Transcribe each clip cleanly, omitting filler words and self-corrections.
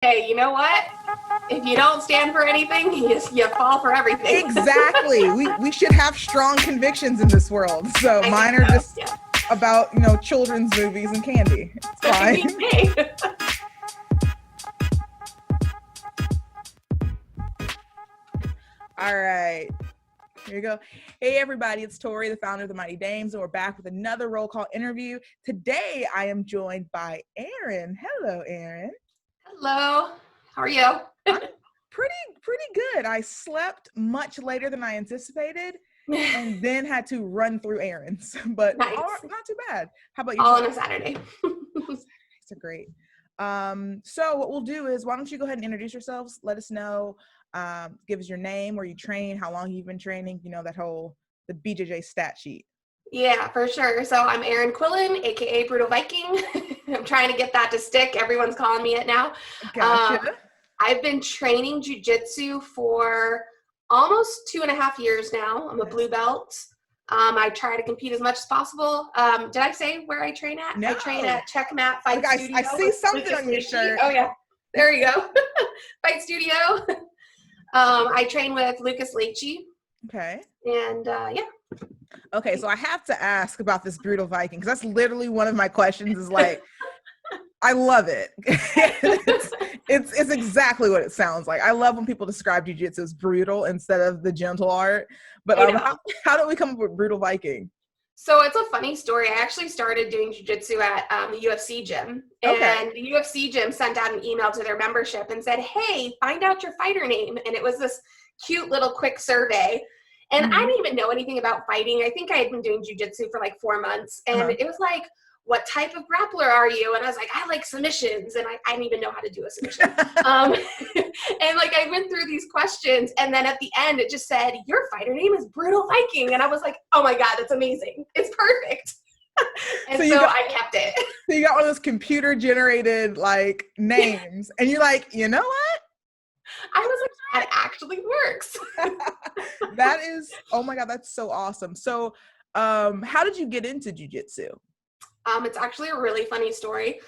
Hey, you know what? If you don't stand for anything, you fall for everything. Exactly. We should have strong convictions in this world. So I think mine are so. just Yeah. about, children's movies and candy. It's I fine. mean, hey. All right. Here you go. Hey, everybody. It's Tori, the founder of the Mighty Dames, and we're back with another roll call interview. Today, I am joined by Erin. Hello, Erin. Hello. How are you? I'm pretty good. I slept much later than I anticipated and then had to run through errands, but Nice. not too bad. How about All yourself? on a Saturday. It's a great. So what we'll do is, why don't you go ahead and introduce yourselves? Let us know, give us your name, where you train, how long you've been training, that whole, the BJJ stat sheet. Yeah, for sure. So I'm Erin Quillen, aka Brutal Viking. I'm trying to get that to stick. Everyone's calling me it now. Gotcha. I've been training jujitsu for almost 2.5 years now. I'm a blue belt. I try to compete as much as possible. Did I say where I train at? No. I train at Checkmat Fight Studio. I see something Lucas on your Leachy. shirt. Oh yeah, there you go. Fight Studio. I train with Lucas Leachy. Okay. And yeah. Okay, so I have to ask about this Brutal Viking, because that's literally one of my questions is like, I love it. it's exactly what it sounds like. I love when people describe jiu-jitsu as brutal instead of the gentle art. But how did we come up with Brutal Viking? So it's a funny story. I actually started doing jiu-jitsu at the UFC gym. And the UFC gym sent out an email to their membership and said, hey, find out your fighter name. And it was this cute little quick survey. And I didn't even know anything about fighting. I think I had been doing jiu-jitsu for like 4 months. And it was like, what type of grappler are you? And I was like, I like submissions. And I didn't even know how to do a submission. And like, I went through these questions. And then at the end, it just said, your fighter name is Brutal Viking. And I was like, oh my God, that's amazing. It's perfect. And so I kept it. So you got one of those computer generated like names. And you're like, you know what? I was like, that actually works. That is, oh my God, that's so awesome. So how did you get into jiu-jitsu? It's actually a really funny story.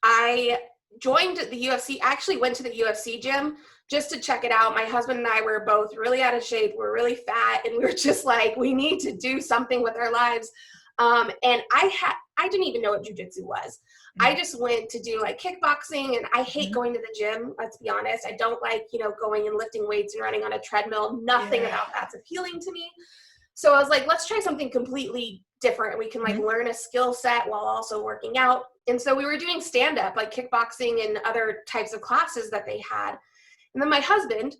I joined the UFC, actually went to the UFC gym just to check it out. My husband and I were both really out of shape. We're really fat, and we were just like, we need to do something with our lives. And I didn't even know what jiu-jitsu was. I just went to do like kickboxing, and I hate going to the gym. Let's be honest. I don't like, going and lifting weights and running on a treadmill. Nothing about that's appealing to me. So I was like, let's try something completely different. We can like learn a skill set while also working out. And so we were doing stand-up, like kickboxing and other types of classes that they had. And then my husband,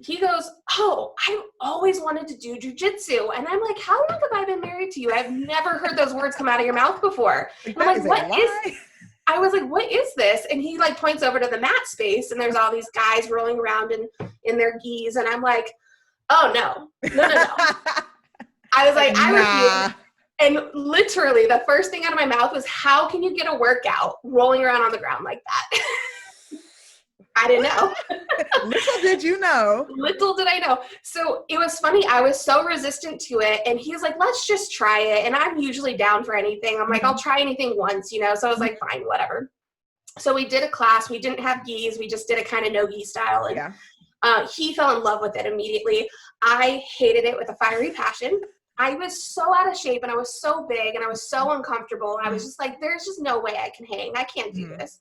he goes, oh, I've always wanted to do jujitsu. And I'm like, how long have I been married to you? I've never heard those words come out of your mouth before. And I'm like, I was like, what is this? And he like points over to the mat space, and there's all these guys rolling around in their gis. And I'm like, oh no. I was like, I refuse. And literally the first thing out of my mouth was, how can you get a workout rolling around on the ground like that? I didn't know. Little did you know. Little did I know. So it was funny. I was so resistant to it. And he was like, let's just try it. And I'm usually down for anything. I'm like, I'll try anything once, So I was like, fine, whatever. So we did a class. We didn't have gis. We just did a kind of no-gi style. And he fell in love with it immediately. I hated it with a fiery passion. I was so out of shape, and I was so big, and I was so uncomfortable. I was just like, there's just no way I can hang. I can't do this.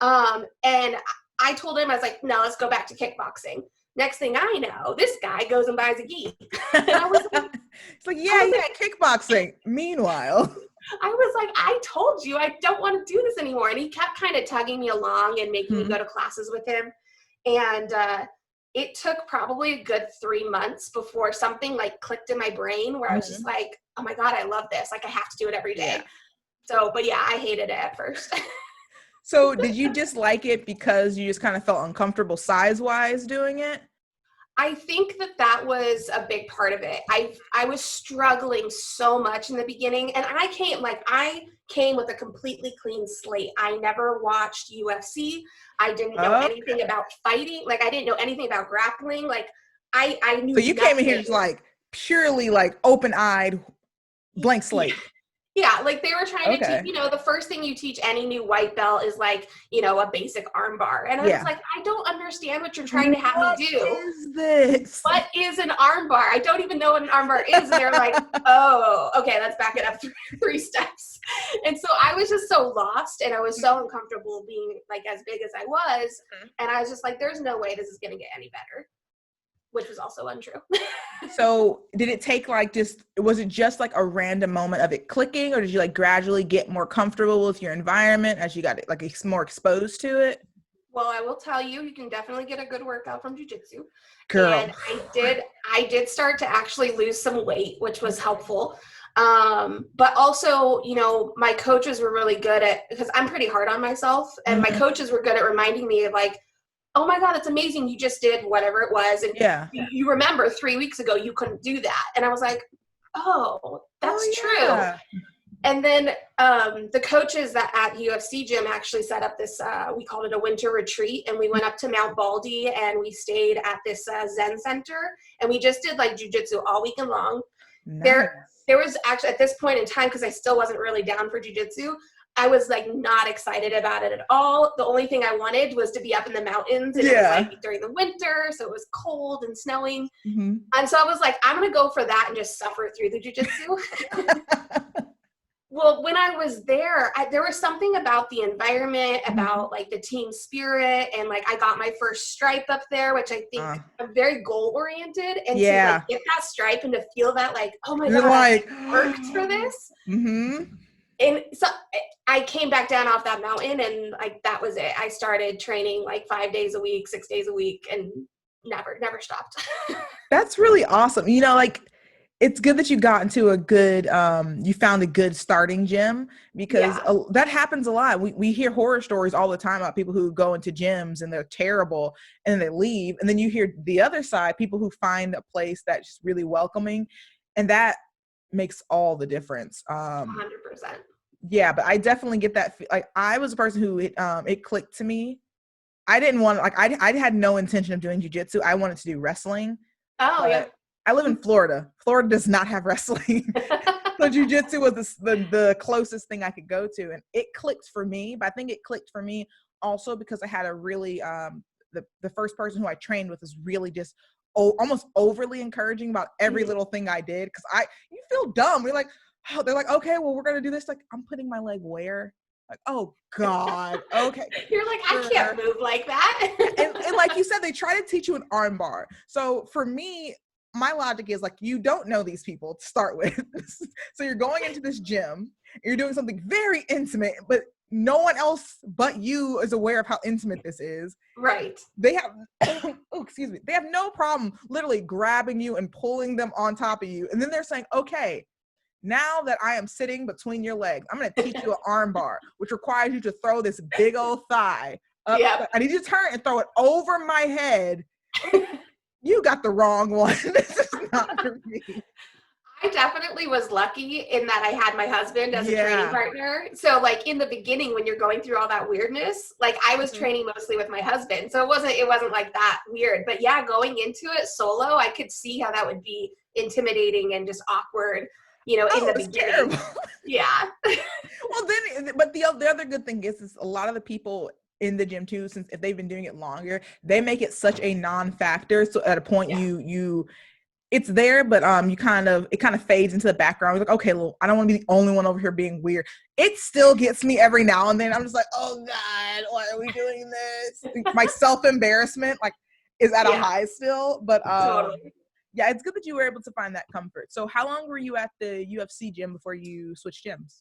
And I told him, I was like, no, let's go back to kickboxing. Next thing I know, this guy goes and buys a gi. And I was like, it's like, yeah, kickboxing. Meanwhile, I was like, I told you I don't want to do this anymore. And he kept kind of tugging me along and making me go to classes with him. And it took probably a good 3 months before something like clicked in my brain where I was just like, oh my God, I love this. Like, I have to do it every day. So, but yeah, I hated it at first. So did you dislike it because you just kind of felt uncomfortable size-wise doing it? I think that was a big part of it. I was struggling so much in the beginning, and I came with a completely clean slate. I never watched UFC. I didn't know anything about fighting. Like, I didn't know anything about grappling. Like, I knew. So you came in here just like purely like open-eyed, blank slate. Yeah, like they were trying to Okay. teach, the first thing you teach any new white belt is like, a basic arm bar. And I was Yeah. like, I don't understand what you're trying to have me What do. is this? What is an arm bar? I don't even know what an arm bar is. And they're like, oh, okay, let's back it up three steps. And so I was just so lost, and I was so uncomfortable being like as big as I was. And I was just like, there's no way this is going to get any better, which was also untrue. So did it take was it just like a random moment of it clicking, or did you like gradually get more comfortable with your environment as you got like more exposed to it? Well, I will tell you, you can definitely get a good workout from jiu-jitsu. Girl. And I did start to actually lose some weight, which was helpful. But also, my coaches were really good because I'm pretty hard on myself, and my coaches were good at reminding me of like, oh my God, that's amazing. You just did whatever it was. And you remember 3 weeks ago, you couldn't do that. And I was like, oh, that's true. And then the coaches at UFC Gym actually set up this, we called it a winter retreat. And we went up to Mount Baldy, and we stayed at this Zen center. And we just did like jujitsu all weekend long. Nice. There was actually, at this point in time, because I still wasn't really down for jujitsu, I was like not excited about it at all. The only thing I wanted was to be up in the mountains, and it was like during the winter, so it was cold and snowing. And so I was like, I'm gonna go for that and just suffer through the jujitsu. Well, when I was there, there was something about the environment, about like the team spirit, and like I got my first stripe up there, which I think I'm very goal oriented, and to like get that stripe and to feel that like, oh my God, like, I worked for this. And so I came back down off that mountain, and like that was it. I started training like 5 days a week, 6 days a week, and never stopped. That's really awesome. Like it's good that you got into a good, you found a good starting gym, because that happens a lot. We hear horror stories all the time about people who go into gyms and they're terrible and then they leave. And then you hear the other side, people who find a place that's just really welcoming, and that makes all the difference. 100%. Yeah, but I definitely get that. Like I was a person who it clicked to me. I didn't want I had no intention of doing jiu-jitsu. I wanted to do wrestling. Oh yeah. I live in Florida. Florida does not have wrestling. So jiu-jitsu was the closest thing I could go to. And it clicked for me, but I think it clicked for me also because I had a really, the first person who I trained with was really just almost overly encouraging about every little thing I did. Cause you feel dumb. We're like, oh, they're like, okay, well, we're going to do this. Like, I'm putting my leg where? Like, oh God. Okay. You're like, I can't move like that. and like you said, they try to teach you an arm bar. So for me, my logic is like, you don't know these people to start with. So you're going into this gym, you're doing something very intimate, but no one else but you is aware of how intimate this is. Right. They have, they have no problem literally grabbing you and pulling them on top of you. And then they're saying, okay, now that I am sitting between your legs, I'm going to teach you an arm bar, which requires you to throw this big old thigh up. Yep. I need you to turn and throw it over my head. You got the wrong one. This is not for me. I definitely was lucky in that I had my husband as a training partner. So like in the beginning, when you're going through all that weirdness, like I was training mostly with my husband. So it wasn't like that weird, but yeah, going into it solo, I could see how that would be intimidating and just awkward, in the beginning. Terrible. Yeah. Well, but the other good thing is a lot of the people in the gym too, since if they've been doing it longer, they make it such a non-factor. So at a point you it's there, but it kind of fades into the background. It's like, okay, well, I don't want to be the only one over here being weird. It still gets me every now and then. I'm just like, oh God, why are we doing this? My self-embarrassment is at a high still, but totally. Yeah, it's good that you were able to find that comfort. So how long were you at the UFC gym before you switched gyms?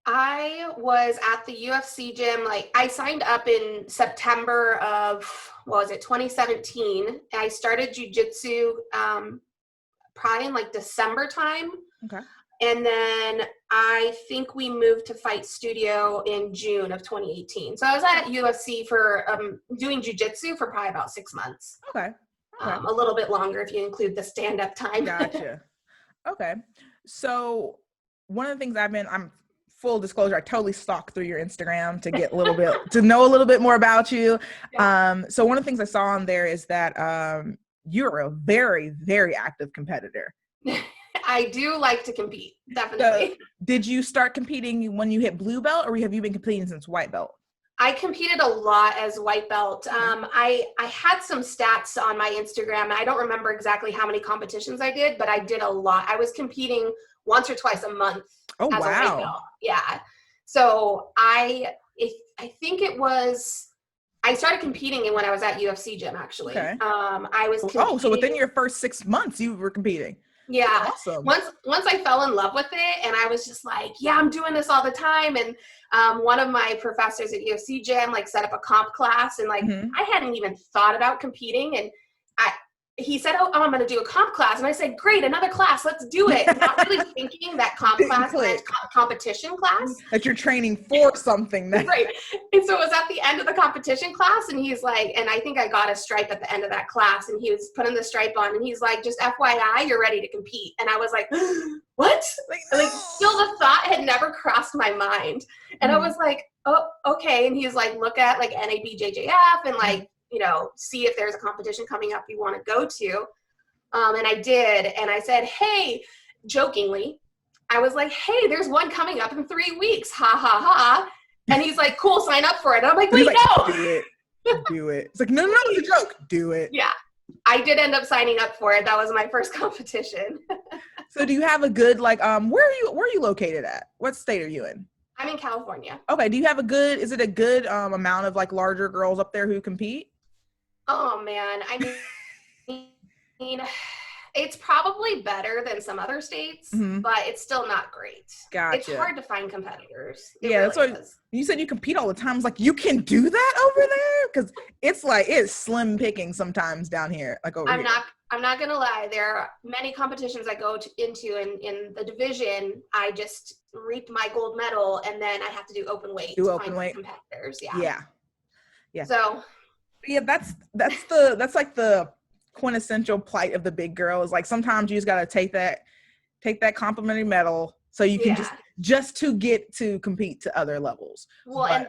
I was at the UFC gym, I signed up in September of, 2017. I started jiu-jitsu probably in December time. Okay. And then I think we moved to Fight Studio in June of 2018. So I was at UFC for doing jiu-jitsu for probably about 6 months. Okay. A little bit longer if you include the stand-up time. Gotcha. Okay. So one of the things I'm full disclosure, I totally stalked through your Instagram to get to know a little bit more about you. Yeah. So one of the things I saw on there is that you're a very, very active competitor. I do like to compete, definitely. Did you start competing when you hit blue belt, or have you been competing since white belt? I competed a lot as white belt. I had some stats on my Instagram, and I don't remember exactly how many competitions I did, but I did a lot. I was competing once or twice a month Oh, as a white wow. belt. Yeah. So I think it was, I started competing when I was at UFC gym, actually. Okay. I was competing. Oh, so within your first 6 months, you were competing. Yeah. Awesome. Once I fell in love with it, and I was just like, yeah, I'm doing this all the time. And one of my professors at UFC gym like set up a comp class, and like I hadn't even thought about competing, and he said, oh, I'm going to do a comp class. And I said, great, another class, let's do it. Not really thinking that comp class meant competition class. That you're training for something. Right. And so it was at the end of the competition class, and he's like, and I think I got a stripe at the end of that class, and he was putting the stripe on, and he's like, just FYI, you're ready to compete. And I was like, what? Like still the thought had never crossed my mind. And I was like, oh, okay. And he's like, look at like NABJJF and like, you know, see if there's a competition coming up you want to go to. And I did. And I said, hey, jokingly, I was like, hey, there's one coming up in 3 weeks. Ha, ha, ha. And he's like, cool, sign up for it. And I'm like, wait, no. Do it. Do it. It's like, no, it's a joke. Do it. Yeah. I did end up signing up for it. That was my first competition. So do you have a good, like, where are you located at? What state are you in? I'm in California. Okay. Do you have is it a good amount of like larger girls up there who compete? Oh man. I mean, it's probably better than some other states, but it's still not great. Gotcha. It's hard to find competitors. That's what you said. You compete all the time. It's like, you can do that over there? Because it's slim picking sometimes down here. Like over here. I'm not gonna lie. There are many competitions I go into in the division. I just reaped my gold medal, and then I have to do open weight to find competitors. Yeah. So. Yeah, that's like the quintessential plight of the big girl. Is like sometimes you just gotta take that complimentary medal so you can just to get to compete to other levels. Well, and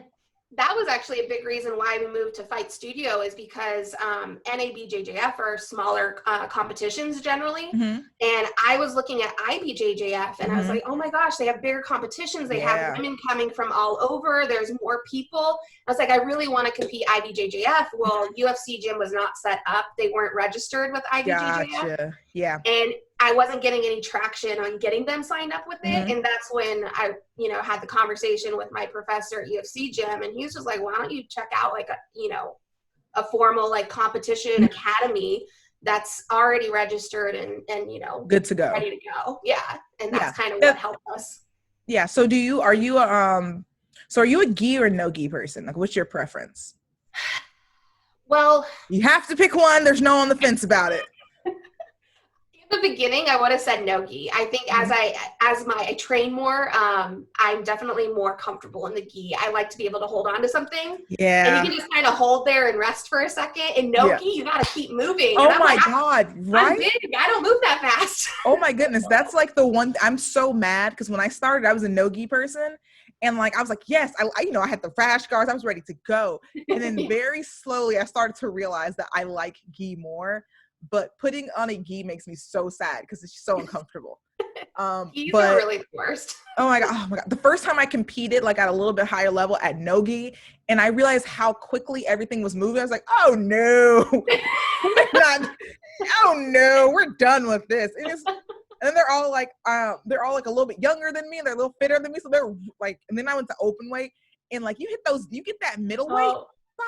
that was actually a big reason why we moved to Fight Studio, is because NABJJF are smaller competitions generally. And I was looking at IBJJF, and I was like, oh my gosh, they have bigger competitions. They have women coming from all over. There's more people. I was like, I really want to compete IBJJF. Well, UFC gym was not set up. They weren't registered with IBJJF. Gotcha. Yeah. And I wasn't getting any traction on getting them signed up with it. And that's when I, had the conversation with my professor at UFC gym, and he was just like, why don't you check out like a formal like competition academy that's already registered and good to go, ready to go. Yeah. And that's kind of what helped us. Yeah. So are you a gi or no gi person? Like, what's your preference? Well, you have to pick one. There's no on the fence about it. In the beginning, I would have said no gi. I think as I train more, I'm definitely more comfortable in the gi. I like to be able to hold on to something. Yeah. And you can just kind of hold there and rest for a second. In no gi, you got to keep moving. Oh my God. Right? I'm big. I don't move that fast. Oh my goodness. That's like the one. I'm so mad because when I started, I was a no gi person. And like, I was like, yes, I had the rash guards. I was ready to go. And then very slowly, I started to realize that I like gi more. But putting on a gi makes me so sad because it's so uncomfortable. Gis are really the worst. Oh my God. The first time I competed like at a little bit higher level at no gi, and I realized how quickly everything was moving. I was like, oh no, oh no, we're done with this. And they're all like a little bit younger than me, and they're a little fitter than me. So they're like, and then I went to open weight, and like you get that middleweight.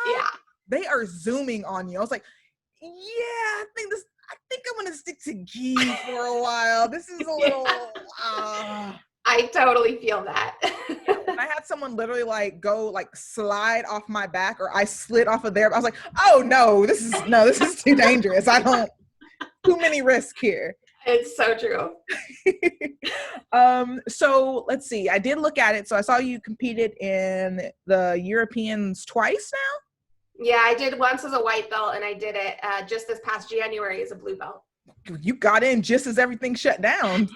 Yeah. They are zooming on you. I was like, yeah, I think I'm gonna stick to gi for a while. This is a little. I totally feel that. I had someone literally like go like slide off my back, or I slid off of there. I was like, oh no, this is too dangerous. I don't. Too many risks here. It's so true. So let's see. I did look at it. So I saw you competed in the Europeans twice now. Yeah, I did once as a white belt, and I did it just this past January as a blue belt. You got in just as everything shut down.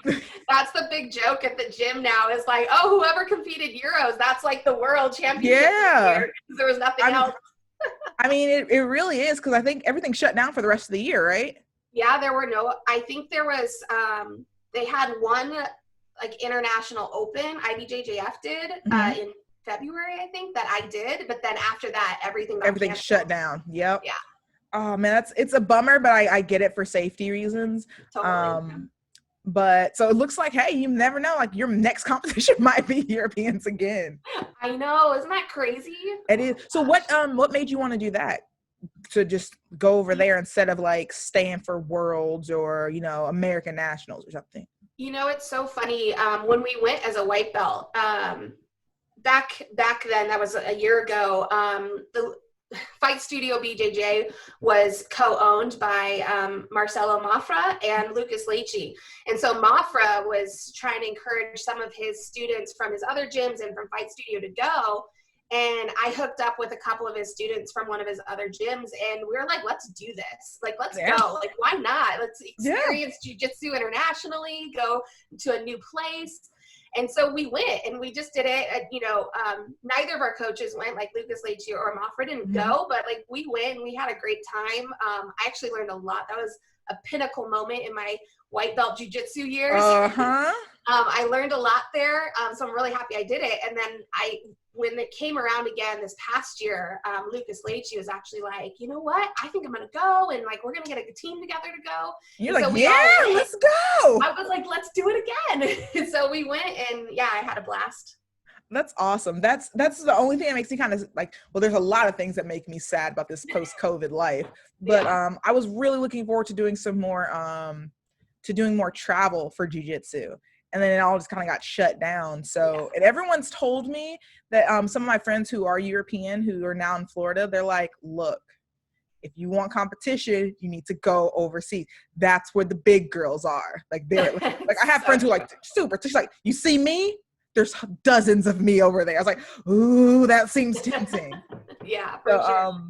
That's the big joke at the gym now, is like, oh, whoever competed Euros, that's like the world championship. Yeah. Because there was nothing else. I mean, it really is, because I think everything shut down for the rest of the year, right? Yeah, there were I think there was they had one like international open IBJJF did in February, I think, that I did. But then after that, everything Everything shut down. Yep. Yeah. Oh man, it's a bummer, but I get it for safety reasons. Totally. But so it looks like, hey, you never know, like your next competition might be Europeans again. I know, isn't that crazy? It is. So what made you want to do that? To just go over there instead of like staying for Worlds or, you know, American Nationals or something? You know, it's so funny. When we went as a white belt, back then, that was a year ago, the Fight Studio BJJ was co-owned by Marcelo Mafra and Lucas Leite. And so Mafra was trying to encourage some of his students from his other gyms and from Fight Studio to go. And I hooked up with a couple of his students from one of his other gyms, and we were like, let's do this. Like, let's go. Like, why not? Let's experience jiu-jitsu internationally, go to a new place. And so we went, and we just did it. You know, neither of our coaches went, like Lucas Leite or Mafra didn't go, but like we went and we had a great time. I actually learned a lot. That was a pinnacle moment in my white belt jiu-jitsu years. I learned a lot there. So I'm really happy I did it. And then when it came around again this past year, Lucas Leite was actually like, you know what? I think I'm going to go, and like, we're going to get a team together to go. You're like, yeah, let's go. I was like, let's do it again. So we went, and yeah, I had a blast. That's awesome. That's the only thing that makes me kind of like, well, there's a lot of things that make me sad about this post-COVID life, but I was really looking forward to doing some more, doing more travel for jiu-jitsu. And then it all just kind of got shut down. So, and everyone's told me that some of my friends who are European, who are now in Florida, they're like, look, if you want competition, you need to go overseas. That's where the big girls are. Like, they're like I have friends who are like, super. She's like, you see me? There's dozens of me over there. I was like, ooh, that seems tempting. Yeah, for sure.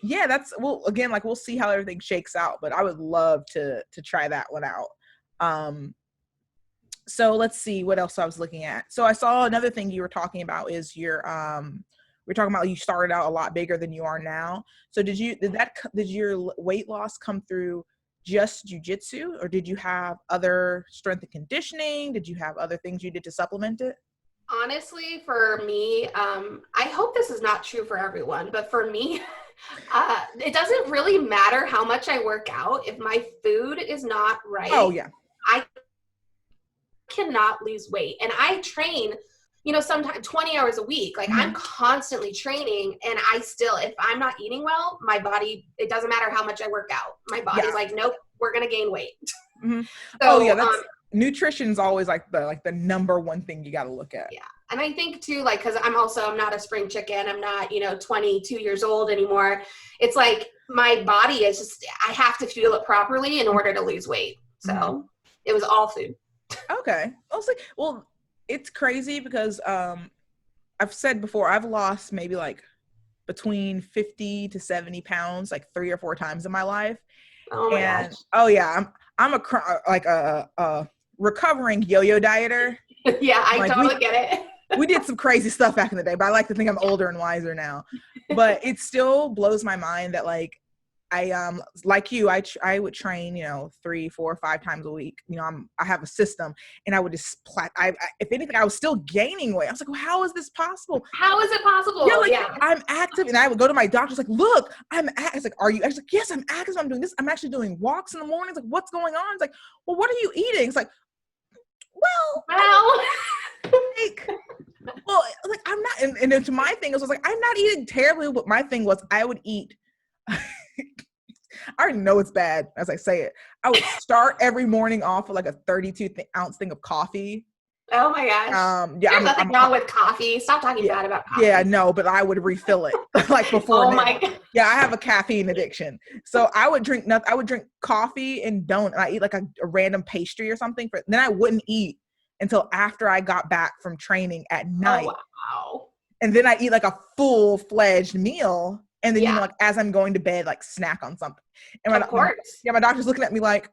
Yeah, that's, well, again, like, we'll see how everything shakes out, but I would love to try that one out. So let's see what else I was looking at. So I saw another thing you were talking about is your, we're talking about you started out a lot bigger than you are now. So did your weight loss come through just jiu-jitsu, or did you have other strength and conditioning? Did you have other things you did to supplement it? Honestly, for me, I hope this is not true for everyone, but for me, it doesn't really matter how much I work out. If my food is not right, I cannot lose weight. And I train, you know, sometimes 20 hours a week. Like, I'm constantly training, and I still, if I'm not eating well, my body, it doesn't matter how much I work out. My body's like, nope, we're going to gain weight. So, that's, nutrition's always like the number one thing you got to look at. Yeah. And I think too, like, cause I'm not a spring chicken. I'm not, 22 years old anymore. It's like, my body is just, I have to fuel it properly in order to lose weight. So it was all food. Okay. Well, it's crazy because I've said before, I've lost maybe like between 50 to 70 pounds, like 3 or 4 times in my life. Oh my gosh. Oh yeah, I'm a recovering yo-yo dieter. Yeah, I totally get it. We did some crazy stuff back in the day, but I like to think I'm older and wiser now. But it still blows my mind that like I like you, I would train 3, 4, 5 times a week. I have a system, and I would just if anything, I was still gaining weight. I was like, well, how is this possible? How is it possible? Yeah, I'm active, and I would go to my doctor's like, look, I'm active. It's like, are you? I was like, yes, I'm active. I'm doing this. I'm actually doing walks in the mornings. Like, what's going on? It's like, well, what are you eating? It's like, well. Like I'm not, and then to my thing, it was like, I'm not eating terribly, but my thing was I would eat. I already know it's bad as I say it. I would start every morning off with like a 32-ounce thing of coffee. Oh my gosh. There's nothing wrong with coffee. Stop talking bad about coffee. Yeah, no, but I would refill it like before. Oh my God. Yeah, I have a caffeine addiction. So I would drink coffee and donut. I eat like a random pastry or something. Then I wouldn't eat until after I got back from training at night. Oh, wow. And then I eat like a full-fledged meal. And then, like, as I'm going to bed, like, snack on something. And of course. My doctor's looking at me like,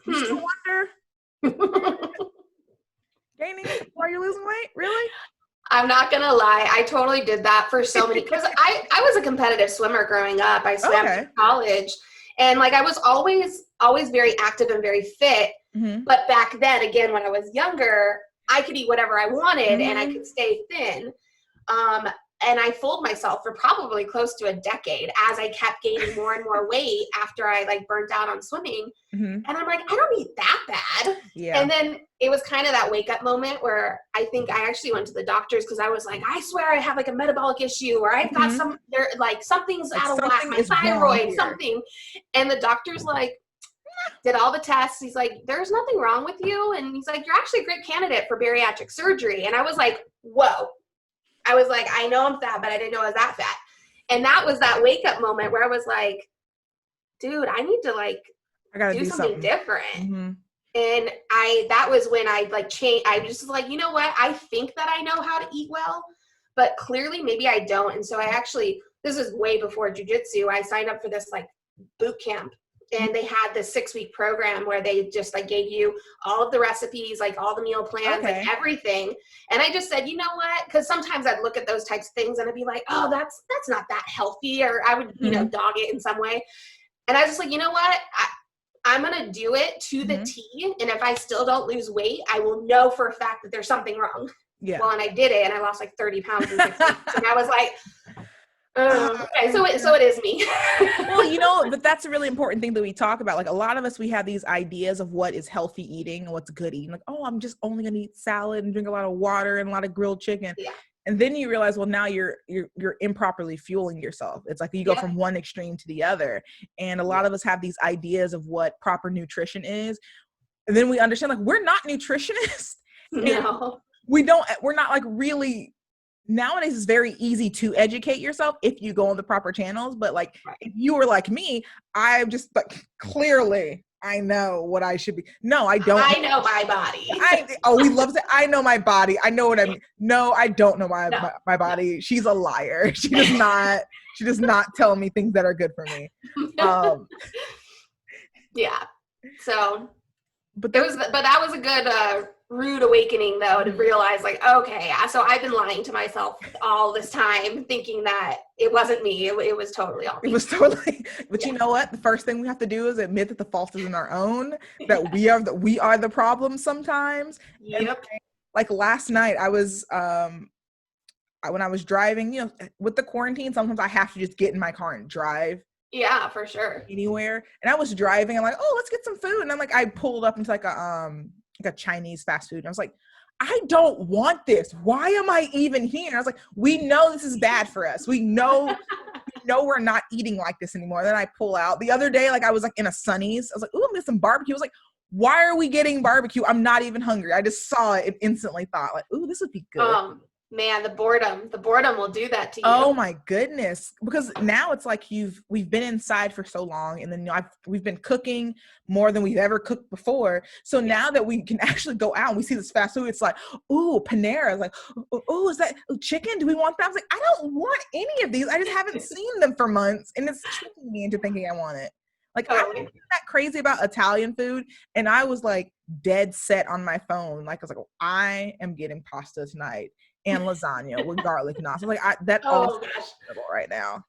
you still wonder? Gaining? Why are you losing weight? Really? I'm not going to lie. I totally did that for so many, because I was a competitive swimmer growing up. I swam through college. And, like, I was always very active and very fit. Mm-hmm. But back then, again, when I was younger, I could eat whatever I wanted and I could stay thin. And I fooled myself for probably close to a decade as I kept gaining more and more weight after I like burnt out on swimming. Mm-hmm. And I'm like, I don't eat that bad. Yeah. And then it was kind of that wake up moment where I think I actually went to the doctors because I was like, I swear I have like a metabolic issue or I've got something's Like, out of whack, something my is wrong thyroid, here. something. And the doctor's like, did all the tests. He's like, there's nothing wrong with you. And he's like, you're actually a great candidate for bariatric surgery. And I was like, whoa. I was like, I know I'm fat, but I didn't know I was that fat. And that was that wake up moment where I was like, dude, I need to like I gotta do something different. Mm-hmm. And that was when I like changed. I just was like, you know what? I think that I know how to eat well, but clearly maybe I don't. And so I actually, this is way before jujitsu. I signed up for this like boot camp. And they had this 6-week program where they just like gave you all of the recipes, like all the meal plans, like everything. And I just said, you know what? Because sometimes I'd look at those types of things and I'd be like, oh, that's not that healthy. Or I would, you know, dog it in some way. And I was just like, you know what? I'm going to do it to the T. And if I still don't lose weight, I will know for a fact that there's something wrong. Yeah. Well, and I did it and I lost like 30 pounds in 6 weeks. And I was like, okay, so it is me. Well, you know, but that's a really important thing that we talk about. Like a lot of us, we have these ideas of what is healthy eating and what's good eating. Like, oh, I'm just only going to eat salad and drink a lot of water and a lot of grilled chicken. Yeah. And then you realize, well, now you're improperly fueling yourself. It's like you go from one extreme to the other. And a lot of us have these ideas of what proper nutrition is. And then we understand like we're not nutritionists. No. We're not like really. Nowadays it's very easy to educate yourself if you go on the proper channels. But like if you were like me, I'm just like clearly I know what I should be. No, I don't. I know my body. We love to say, I know my body. I know what I mean. No, I don't know my body. She's a liar. She does not tell me things that are good for me. Yeah. So, but that was a good rude awakening though, to realize like, okay, so I've been lying to myself all this time thinking that it wasn't me. It was totally all me. It was totally, but you know what? The first thing we have to do is admit that the fault is in our own, that we are the problem sometimes. Yep. And like last night I was, when I was driving, you know, with the quarantine, sometimes I have to just get in my car and drive. Yeah, for sure. Anywhere. And I was driving, I'm like, oh, let's get some food. And I'm like, I pulled up into like a Chinese fast food. And I was like, I don't want this. Why am I even here? I was like, we know this is bad for us. We know we're not eating like this anymore. Then I pull out. The other day, like I was like in a Sonny's. I was like, ooh, I'm getting some barbecue. I was like, why are we getting barbecue? I'm not even hungry. I just saw it and instantly thought like, ooh, this would be good. Man, the boredom will do that to you. Oh my goodness. Because now it's like we've been inside for so long, and then we've been cooking more than we've ever cooked before. So now that we can actually go out and we see this fast food, it's like, ooh, Panera. It's like, ooh, is that chicken? Do we want that? I was like, I don't want any of these. I just haven't seen them for months, and it's tricking me into thinking I want it. Like, I'm not that crazy about Italian food, and I was like dead set on my phone. Like, I was like, oh, I am getting pasta tonight. And lasagna with garlic and sauce. Like that all right now.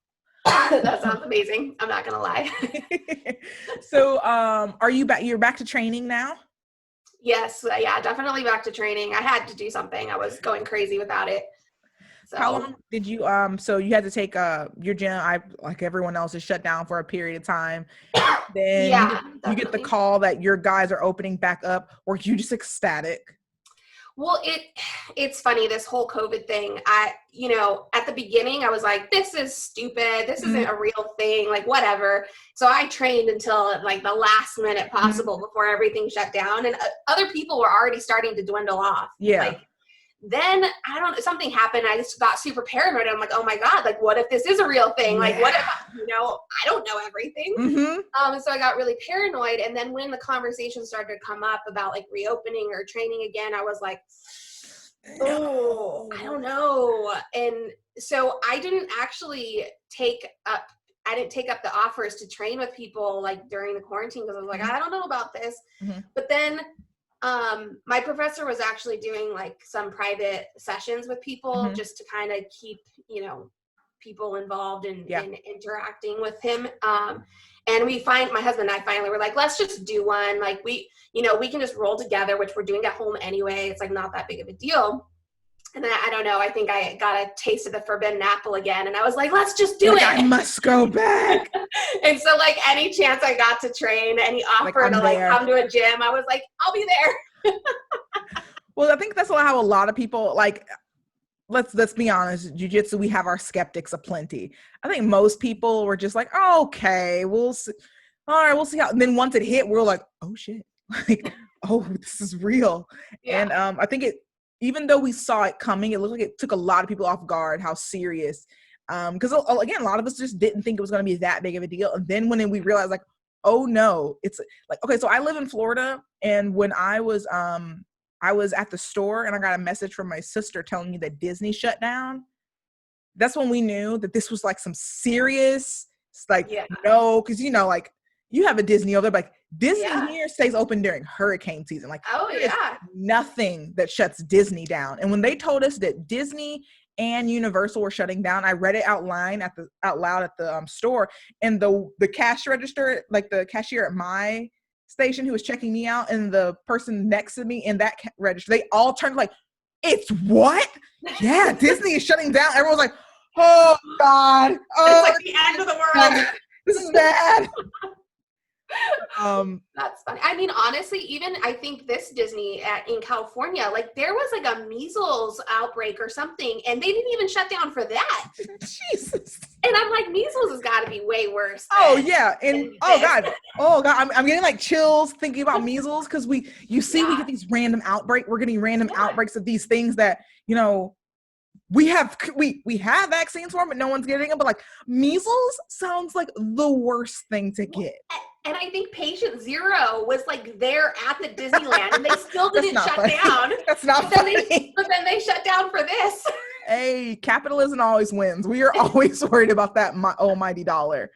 That sounds amazing. I'm not gonna lie. So, are you back? You're back to training now? Yes, yeah, definitely back to training. I had to do something. I was going crazy without it. So. How long did you? So you had to take your gym. Like everyone else is shut down for a period of time. Then you get the call that your guys are opening back up, or you just ecstatic? Well, it's funny, this whole COVID thing. At the beginning I was like, this is stupid. This isn't a real thing, like whatever. So I trained until like the last minute possible before everything shut down. And other people were already starting to dwindle off. Yeah. Like, then something happened. I just got super paranoid. I'm like, oh my God, like what if this is a real thing? Like what if, I don't know everything. So I got really paranoid. And then when the conversation started to come up about like reopening or training again, I was like, oh, I don't know. And so I didn't actually take up the offers to train with people like during the quarantine because I was like, I don't know about this. But then my professor was actually doing like some private sessions with people just to kind of keep, people involved Yeah. in interacting with him. And my husband and I finally were like, let's just do one. Like we can just roll together, which we're doing at home anyway. It's like not that big of a deal. And then, I don't know, I think I got a taste of the forbidden apple again. And I was like, let's just do it. I must go back. And so like any chance I got to train, any offer to like come to a gym, I was like, I'll be there. Well, I think that's how a lot of people, like, let's be honest, jiu-jitsu, we have our skeptics aplenty. I think most people were just like, oh, okay, we'll see. All right, we'll see how. And then once it hit, we're like, oh shit, like, oh, this is real. Yeah. And I think even though we saw it coming, it looked like it took a lot of people off guard how serious. Because again, a lot of us just didn't think it was going to be that big of a deal. And then when we realized, like, oh no, it's like, okay, so I live in Florida, and when I was at the store and I got a message from my sister telling me that Disney shut down. That's when we knew that this was like some serious, like, no, because like you have a Disney over there, but like Disney here stays open during hurricane season. Like, nothing that shuts Disney down. And when they told us that Disney and Universal were shutting down, I read it out loud at the store, and the cash register, like the cashier at my station who was checking me out and the person next to me in that register, they all turned like, it's what? Yeah, Disney is shutting down. Everyone's like, oh God. Oh, it's like the end of the world. This is bad. That's funny. I mean, honestly, even I think this Disney in California, like there was like a measles outbreak or something, and they didn't even shut down for that. Jesus. And I'm like, measles has got to be way worse. Oh yeah, and God, I'm getting like chills thinking about measles because we get these random outbreaks. We're getting random outbreaks of these things that we have vaccines for them, but no one's getting them. But like measles sounds like the worst thing to get. And I think patient zero was like there at the Disneyland, and they still didn't shut down. That's not funny. But then they shut down for this. Hey, capitalism always wins. We are always worried about that almighty dollar.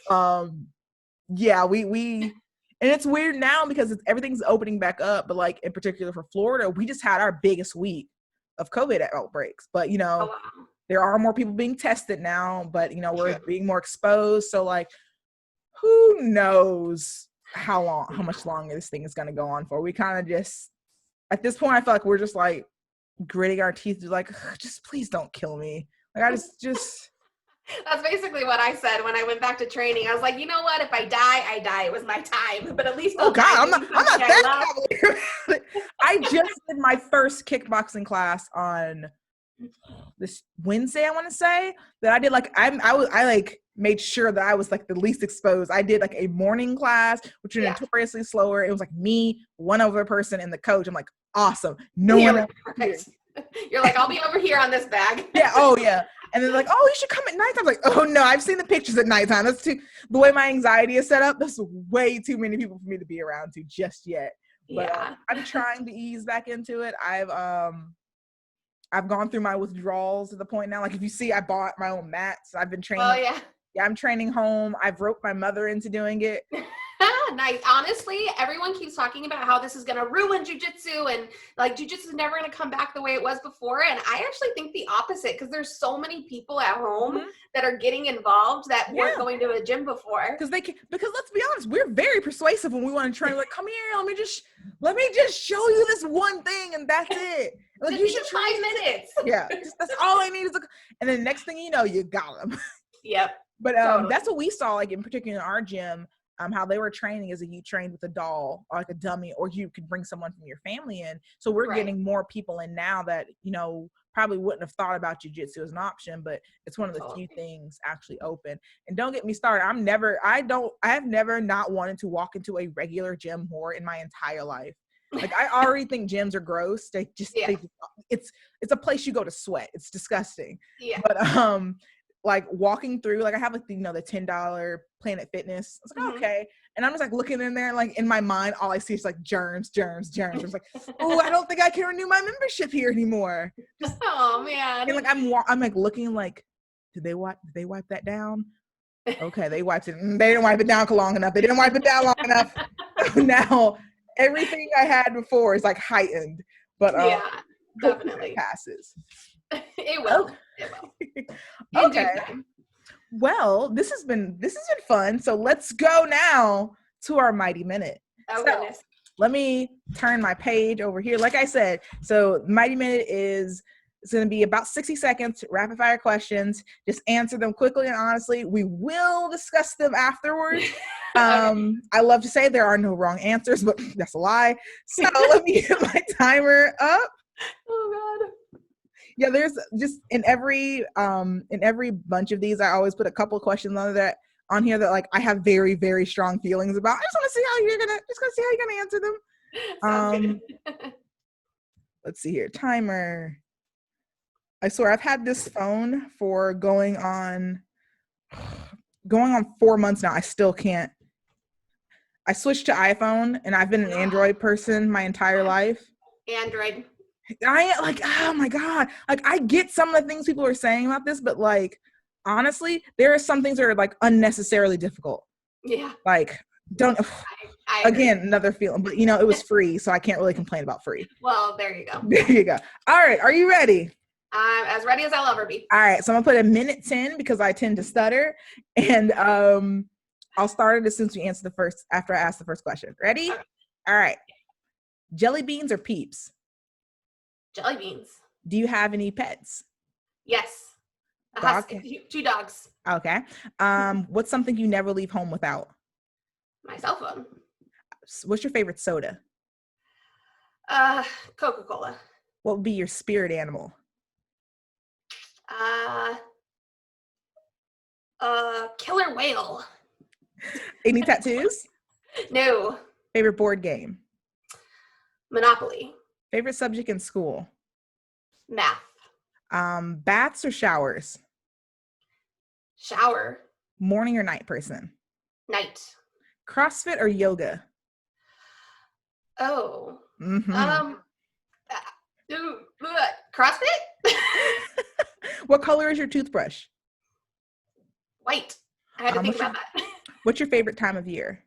Yeah, we and it's weird now because everything's opening back up. But like in particular for Florida, we just had our biggest week of COVID outbreaks. But there are more people being tested now. But we're being more exposed. So like, who knows how much longer this thing is going to go on for? We kind of just, at this point, I feel like we're just like gritting our teeth, like, just please don't kill me. Like I just. That's basically what I said when I went back to training. I was like, you know what? If I die, I die. It was my time. But at least I'm not that cavalier. I just did my first kickboxing class on this Wednesday. I want to say that I did like I made sure that I was like the least exposed. I did like a morning class, which are notoriously slower. It was like me, one other person, and the coach. I'm like, awesome. No one else here. You're like, I'll be over here on this bag. Yeah. Oh yeah. And they're like, oh, you should come at nighttime. I'm like, oh no, I've seen the pictures at nighttime. That's the way my anxiety is set up. That's way too many people for me to be around to just yet. But I'm trying to ease back into it. I've gone through my withdrawals to the point now. Like if you see, I bought my own mats. I've been training. Oh yeah. Yeah, I'm training home. I've roped my mother into doing it. Nice. Honestly, everyone keeps talking about how this is going to ruin jiu-jitsu and like jiu-jitsu is never going to come back the way it was before. And I actually think the opposite because there's so many people at home that are getting involved that weren't going to a gym before. Because let's be honest, we're very persuasive when we want to train. Like, come here, let me just show you this one thing and that's it. Like you should 5 minutes. Yeah, that's all I need is and then next thing you know, you got them. Yep. But that's what we saw, like in particular in our gym, how they were training is that you trained with a doll or like a dummy, or you could bring someone from your family in. So we're getting more people in now that, probably wouldn't have thought about jiu-jitsu as an option, but it's one of the few things actually open. And don't get me started. I have never not wanted to walk into a regular gym whore in my entire life. Like I already think gyms are gross. They just, it's a place you go to sweat. It's disgusting. Yeah. But, like walking through, like I have like the $10 Planet Fitness. I was like, okay. And I'm just like looking in there, like in my mind, all I see is like germs. I was like, oh, I don't think I can renew my membership here anymore. Oh man. And like I'm like looking like, did they wipe that down? Okay, they wiped it. They didn't wipe it down long enough. Now everything I had before is like heightened. But definitely it passes. It will. It will. In due Okay. time. Well, this has been fun. So let's go now to our Mighty Minute. Oh, So goodness. let me turn my page over here. Like I said, so Mighty Minute is it's going to be about 60 seconds, rapid fire questions. Just answer them quickly and honestly. We will discuss them afterwards. Okay. I love to say there are no wrong answers, but that's a lie. So let me get my timer up. Oh, God. Yeah, there's just in every bunch of these, I always put a couple of questions on here that like I have very, very strong feelings about. I just want to see how you're gonna answer them. Sounds good. Let's see here. Timer. I swear I've had this phone for going on 4 months now. I still can't. I switched to iPhone and I've been an Android person my entire life. Android. I like, oh my God. Like I get some of the things people are saying about this, but like honestly, there are some things that are like unnecessarily difficult. Yeah. Like don't I again, another feeling, but you know, it was free, so I can't really complain about free. Well, there you go. There you go. All right, are you ready? I'm as ready as I'll ever be. All right, so I'm gonna put a minute 10 because I tend to stutter, and I'll start it as soon as we answer after I ask the first question. Ready? Okay. All right. Jelly beans or Peeps? Jelly beans. Do you have any pets? Yes. A Dog? husky. 2 dogs. Okay. What's something you never leave home without? My cell phone. What's your favorite soda? Coca-Cola. What would be your spirit animal? Killer whale. Any tattoos? No. Favorite board game? Monopoly. Favorite subject in school? Math. Baths or showers? Shower. Morning or night person? Night. CrossFit or yoga? Oh. Mm-hmm. CrossFit? What color is your toothbrush? White. I had to think about that. What's your favorite time of year?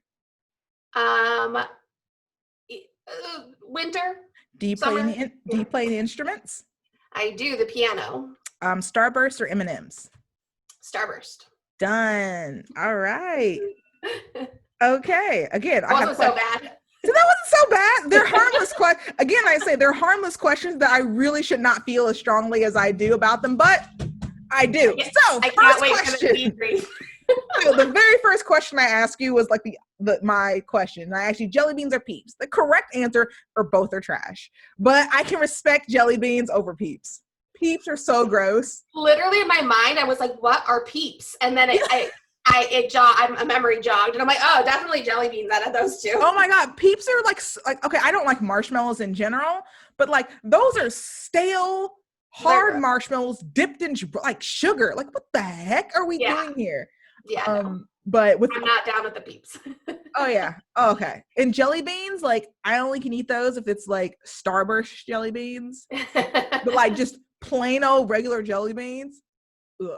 Winter. Do you play any instruments? I do, the piano. Starburst or M&Ms? Starburst. Done. All right. Okay. Again, That wasn't so bad. So that wasn't so bad. They're harmless questions. Again, I say they're harmless questions that I really should not feel as strongly as I do about them, but I do. So I first can't wait question. for the debrief. So the very first question I asked you was like my question. I asked you jelly beans or Peeps. The correct answer are both are trash, but I can respect jelly beans over Peeps. Peeps are so gross. Literally in my mind, I was like, "What are Peeps?" And then a memory jogged, and I'm like, "Oh, definitely jelly beans out of those two." Oh my God, Peeps are like okay. I don't like marshmallows in general, but like those are stale, hard marshmallows dipped in like sugar. Like what the heck are we doing here? Yeah. No. But I'm not down with the Peeps. Oh yeah. Oh, okay. And jelly beans, like I only can eat those if it's like Starburst jelly beans, but like just plain old regular jelly beans. Ugh.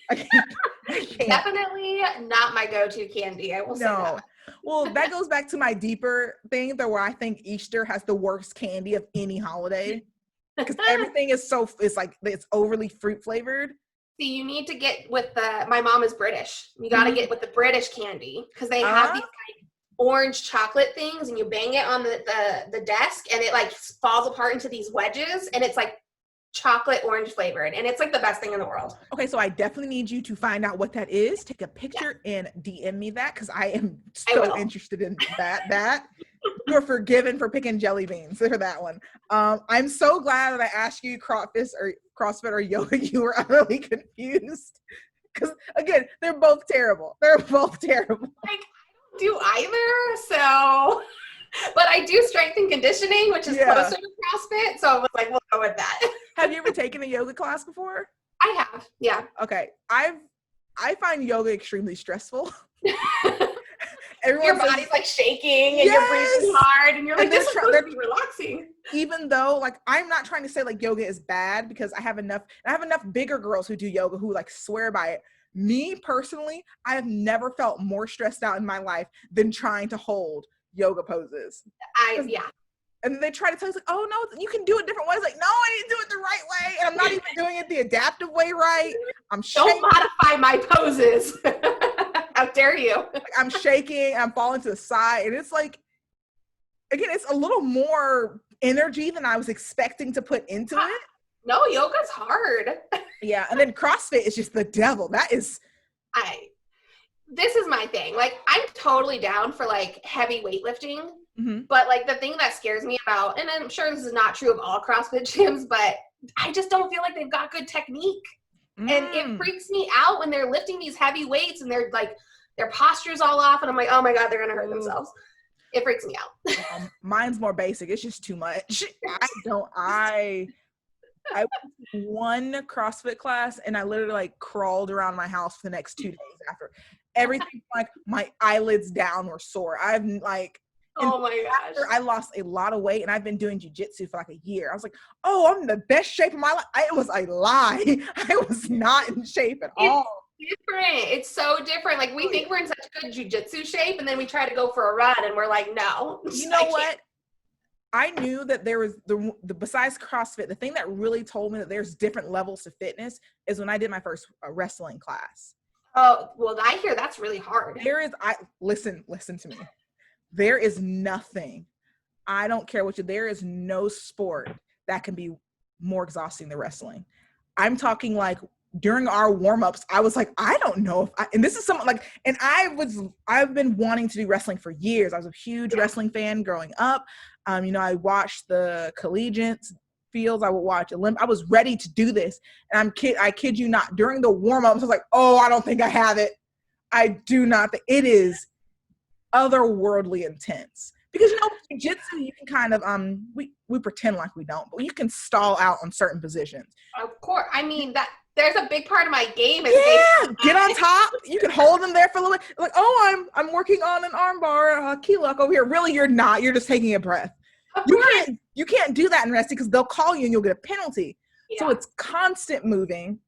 I can't. Definitely not my go-to candy. I will say that. Well, that goes back to my deeper thing though, where I think Easter has the worst candy of any holiday because everything is it's overly fruit flavored. See, you need to get with my mom is British. You got to get with the British candy because they have these like orange chocolate things and you bang it on the desk and it like falls apart into these wedges and it's like chocolate orange flavored and it's like the best thing in the world. Okay, so I definitely need you to find out what that is. Take a picture and DM me that because I am so interested in that. You're forgiven for picking jelly beans for that one. I'm so glad that I asked you CrossFit or yoga. You were utterly confused because again, they're both terrible. Like I don't do either, so. But I do strength and conditioning, which is closer to CrossFit, so I was like, we'll go with that. Have you ever taken a yoga class before? I have, yeah. Okay, I find yoga extremely stressful. Your body's like shaking and you're breathing hard and you're like, this is supposed to be relaxing. Even though like I'm not trying to say like yoga is bad because I have enough bigger girls who do yoga who like swear by it. Me personally, I have never felt more stressed out in my life than trying to hold yoga poses. And they try to tell you, like, oh no, you can do it different ways. Like, no, I didn't do it the right way. And I'm not even doing it the adaptive way right. I'm shaking. Don't modify my poses. How dare you? I'm shaking, I'm falling to the side. And it's like, again, it's a little more energy than I was expecting to put into it. No, yoga's hard. Yeah. And then CrossFit is just the devil. That is. This is my thing. Like, I'm totally down for like heavy weightlifting. Mm-hmm. But like the thing that scares me about, and I'm sure this is not true of all CrossFit gyms, but I just don't feel like they've got good technique. And it freaks me out when they're lifting these heavy weights and they're like, their posture's all off. And I'm like, oh my God, they're going to hurt themselves. It freaks me out. Mine's more basic. It's just too much. I went to one CrossFit class and I literally like crawled around my house for the next 2 days after. Everything, like my eyelids down were sore. I've like, oh my gosh. I lost a lot of weight and I've been doing jiu-jitsu for like a year. I was like, oh, I'm in the best shape of my life. It was a lie. I was not in shape at all. Different. It's so different. Like, we think we're in such good jiu-jitsu shape and then we try to go for a run and we're like, no. You know what? I knew that there was the besides CrossFit, the thing that really told me that there's different levels to fitness is when I did my first wrestling class. Oh, well, I hear that's really hard. Listen to me. There is nothing, I don't care there is no sport that can be more exhausting than wrestling. I'm talking like during our warm-ups, I was like, I don't know if and this is something like, and I've been wanting to do wrestling for years. I was a huge wrestling fan growing up. I watched the collegiate fields. I would watch I was ready to do this. And I kid you not, during the warm-ups, I was like, oh, I don't think I have it. I do not. It is otherworldly intense because jiu-jitsu you can kind of we pretend like we don't, but you can stall out on certain positions. Of course. I mean, that there's a big part of my game is get on top. You can hold them there for a little bit, like, oh, I'm working on an arm bar key lock over here. Really, you're not. You're just taking a breath. You can't do that in wrestling because they'll call you and you'll get a penalty. So it's constant moving.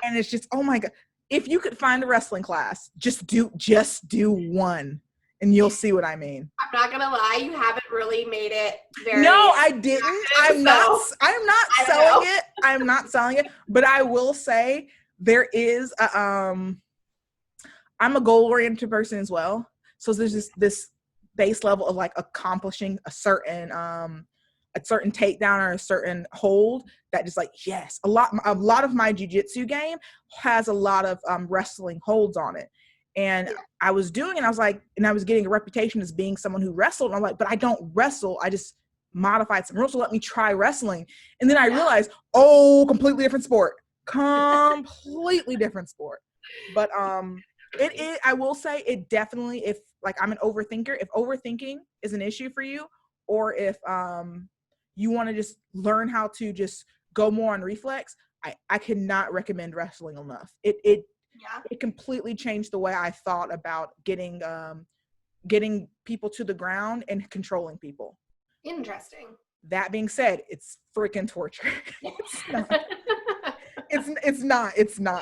And it's just, oh my God, if you could find a wrestling class, just do one and you'll see what I mean. I'm not gonna lie, you haven't really made it very. No, I didn't. I'm not selling it. I'm not selling it. But I will say there is I'm a goal-oriented person as well. So there's this base level of like accomplishing a certain takedown or a certain hold that just like, yes, a lot of my jiu-jitsu game has a lot of wrestling holds on it. And I was doing it, I was like, and I was getting a reputation as being someone who wrestled. And I'm like, but I don't wrestle. I just modified some rules, so let me try wrestling. And then I realized, oh, completely different sport. Completely different sport. But I will say it definitely, if like I'm an overthinker, if overthinking is an issue for you, or if you want to just learn how to just go more on reflex, I cannot recommend wrestling enough. It completely changed the way I thought about getting people to the ground and controlling people. Interesting. That being said, it's freaking torture. It's not.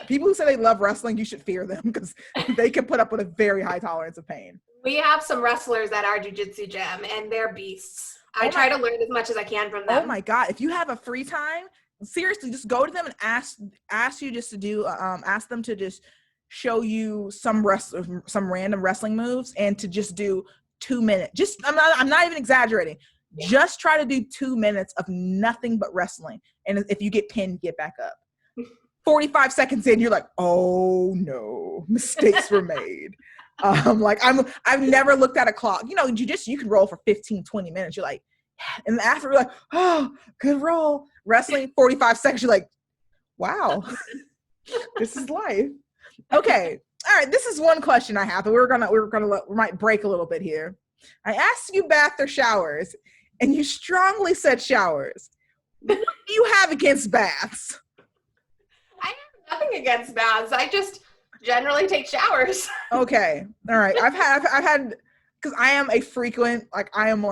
People who say they love wrestling, you should fear them because they can put up with a very high tolerance of pain. We have some wrestlers at our jiu-jitsu gym and they're beasts. I try to learn as much as I can from them. Oh my God. If you have a free time, seriously, just go to them and ask them to just show you some random wrestling moves and to just do 2 minutes. I'm not even exaggerating. Yeah. Just try to do 2 minutes of nothing but wrestling. And if you get pinned, get back up. 45 seconds in, you're like, oh no, mistakes were made. I've never looked at a clock. You can roll for 15, 20 minutes. You're like, and after you're like, oh, good roll. Wrestling, 45 seconds. You're like, wow, this is life. Okay. All right. This is one question I have, but we might break a little bit here. I asked you bath or showers, and you strongly said showers. What do you have against baths? I have nothing against baths. I just generally take showers. Okay. All right. I've had, because I am a frequent, I am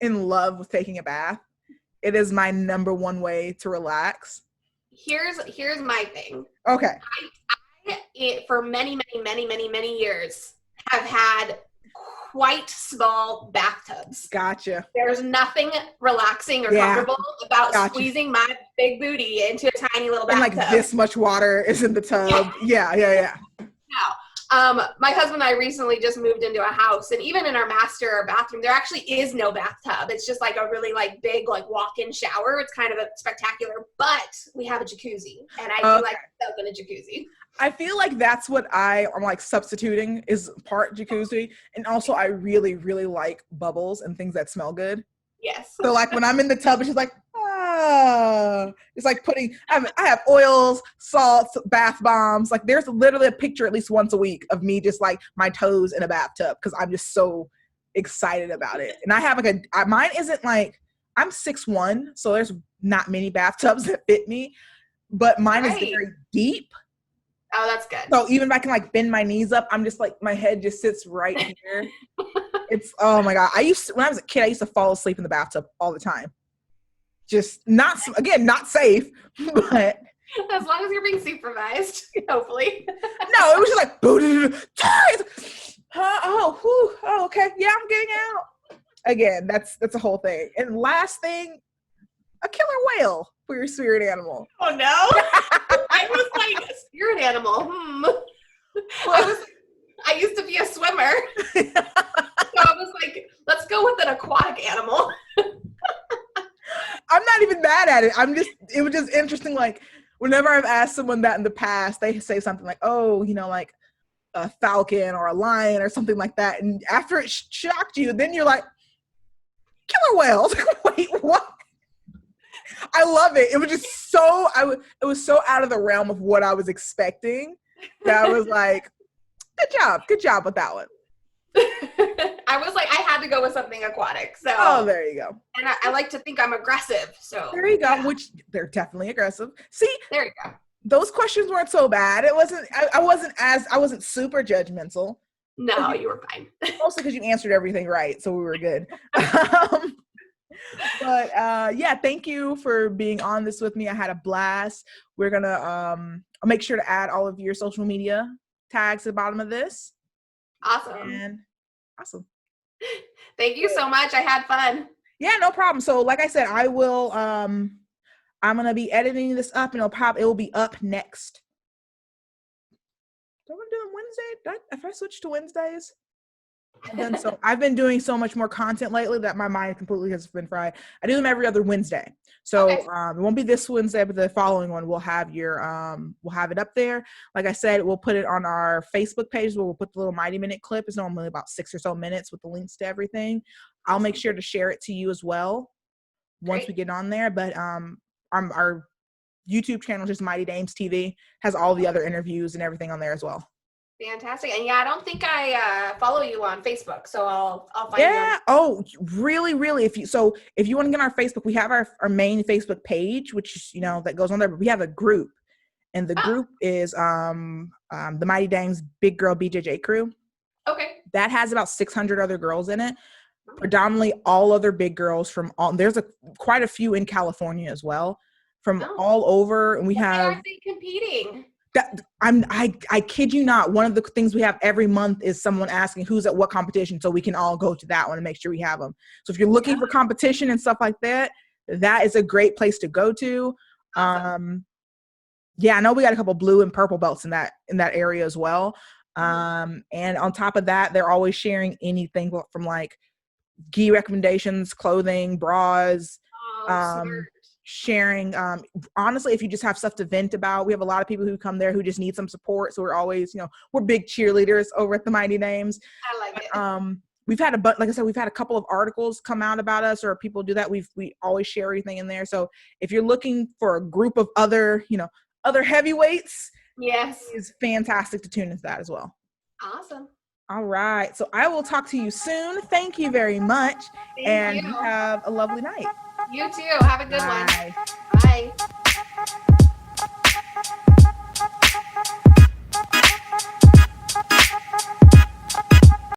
in love with taking a bath. It is my number one way to relax. Here's my thing. Okay. I for many years have had quite small bathtubs. Gotcha. There's nothing relaxing or Yeah. comfortable about Gotcha. squeezing my big booty into a tiny little And bathtub. like this much water is in the tub. Yeah. My husband and I recently just moved into a house, and even in our master bathroom, there actually is no bathtub. It's just like a really like big like walk-in shower. It's kind of a spectacular, but we have a jacuzzi, and I do like myself in a jacuzzi. I feel like that's what I'm like substituting is part jacuzzi, and also I really, really like bubbles and things that smell good. Yes. So like when I'm in the tub, it's just like it's like putting. I have oils, salts, bath bombs. Like there's literally a picture at least once a week of me just like my toes in a bathtub because I'm just so excited about it. And I have like mine isn't like I'm 6'1", so there's not many bathtubs that fit me, but mine is very deep. Oh, that's good. So even if I can like bend my knees up, I'm just like my head just sits right here. It's oh my god. When I was a kid, I used to fall asleep in the bathtub all the time. Just not safe, but as long as you're being supervised, hopefully. No, it was just like okay, yeah, I'm getting out. Again, that's a whole thing. And last thing, a killer whale for your spirit animal. Oh no. I was like, a spirit animal. I used to be a swimmer. So I was like, let's go with an aquatic animal. I'm not even mad at it. It was just interesting. Like whenever I've asked someone that in the past, they say something like, oh, like a falcon or a lion or something like that. And after it shocked you, then you're like, killer whales. Wait, what? I love it. It was just it was so out of the realm of what I was expecting that I was like, good job with that one. I was like, I had to go with something aquatic. So there you go. And I like to think I'm aggressive. So there you go. Yeah. Which they're definitely aggressive. See, there you go. Those questions weren't so bad. It wasn't. I wasn't super judgmental. No, you were fine. Mostly because you answered everything right, so we were good. But yeah, thank you for being on this with me. I had a blast. We're gonna I'll make sure to add all of your social media tags at the bottom of this. Awesome. Thank you so much. I had fun. Yeah, no problem. So like I said, I will I'm gonna be editing this up and it will be up next. Do I want to do it Wednesday? If I switch to Wednesdays? I've been doing so much more content lately that my mind completely has been fried. I do them every other Wednesday. So it won't be this Wednesday, but the following one we'll have we'll have it up there. Like I said, we'll put it on our Facebook page where we'll put the little Mighty Minute clip. It's normally about 6 or so minutes with the links to everything. I'll make sure to share it to you as well once we get on there. But our YouTube channel, just Mighty Dames TV, has all the other interviews and everything on there as well. Fantastic. And yeah, I don't think I follow you on Facebook, so I'll find you. Yeah. Oh, really? If you want to get on our Facebook, we have our main Facebook page, which that goes on there, but we have a group, and the group is the Mighty Dames Big Girl BJJ Crew. Okay. That has about 600 other girls in it, predominantly all other big girls from all. There's quite a few in California as well, from all over, and we have. Are they competing? I kid you not. One of the things we have every month is someone asking who's at what competition, so we can all go to that one and make sure we have them. So if you're looking for competition and stuff like that, that is a great place to go to. Yeah, I know we got a couple blue and purple belts in that area as well. And on top of that, they're always sharing anything from like gi recommendations, clothing, bras, sharing. Honestly, if you just have stuff to vent about, we have a lot of people who come there who just need some support. So we're always, we're big cheerleaders over at the Mighty Dames. I like it. We've had like I said, we've had a couple of articles come out about us, or people do that. We always share everything in there. So if you're looking for a group of other heavyweights, yes, it's fantastic to tune into that as well. Awesome. All right. So I will talk to you soon. Thank you very much. Thank you. Have a lovely night. You too. Have a good one. Bye.